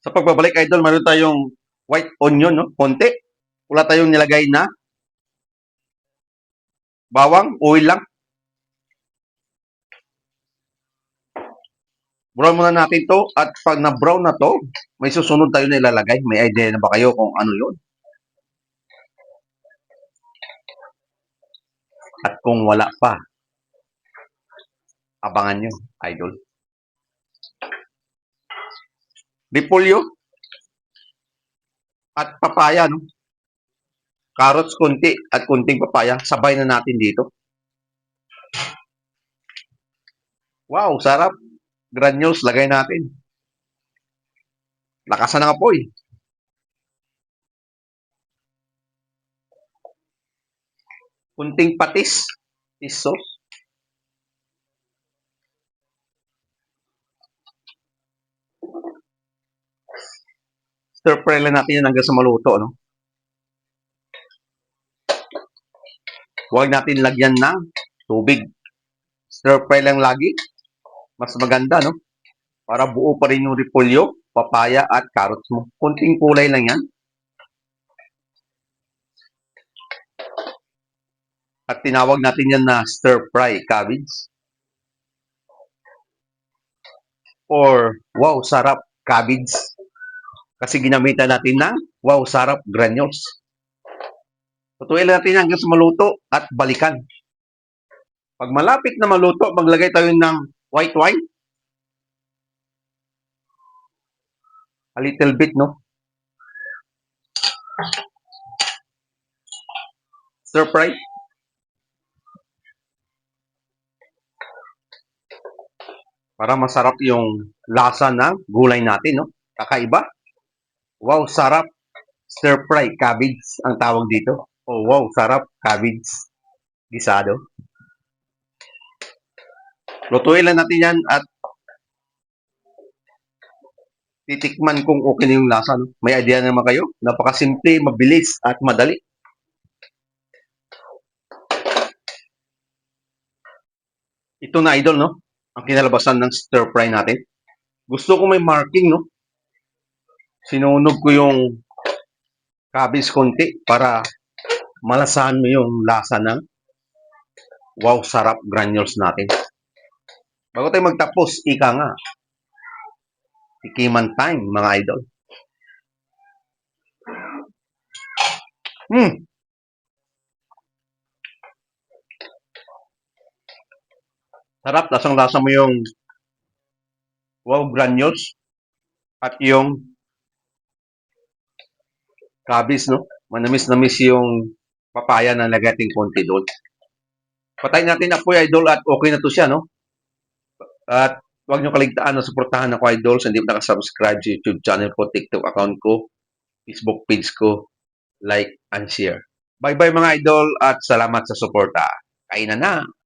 Sa pagbabalik, idol, meron tayong white onion, no? Konti. Wala tayong nilagay na bawang, oil lang. Brown muna natin to at pag na-brown na to, may susunod tayo na ilalagay. May idea na ba kayo kung ano yon? At kung wala pa, abangan nyo, idol. Repolyo at papaya, no? Carrots konti at kunting papaya. Sabay na natin dito. Wow, sarap. Granules, lagay natin. Lakasan ng apoy. Kunting patis. Fish sauce. Stir fry lang natin yan hanggang sa maluto, no? Huwag natin lagyan ng tubig. Stir fry lang lagi. Mas maganda, no? Para buo pa rin yung repolyo, papaya at carrots mo. Kunting kulay lang yan. At tinawag natin yan na stir fry cabbage. Or wow, sarap cabbage. Kasi ginamitan natin ng wow, sarap granules. Tutuin natin hanggang sa maluto at balikan. Pag malapit na maluto, maglagay tayo ng white wine. A little bit, no? Stir fry. Para masarap yung lasa ng gulay natin, no? Kakaiba. Wow, sarap. Stir fry cabbage ang tawag dito. Oh, wow, sarap cabbage gisado. Lutuin lang natin yan at titikman kung okay na yung lasa. No? May idea naman kayo? Napakasimple, mabilis at madali. Ito na, idol, no? Ang kinalabasan ng stir fry natin. Gusto ko may marking, no? Sinunog ko yung cabbage konti para malasahan mo yung lasa ng wow, sarap granules natin. Bago tayo magtapos, ika nga. Tikiman time, mga idol. Sarap, lasang-lasa mo yung wow, granules at yung cabbage, no? Manamis-namis yung papaya na nagating konti doon. Patayin natin na po, idol, at okay na to siya, no? At huwag nyo kaligtaan na suportahan ako, idol, sa hindi pa nakasubscribe sa YouTube channel ko, TikTok account ko, Facebook page ko, like and share. Bye-bye mga idol at salamat sa suporta. Kainan na!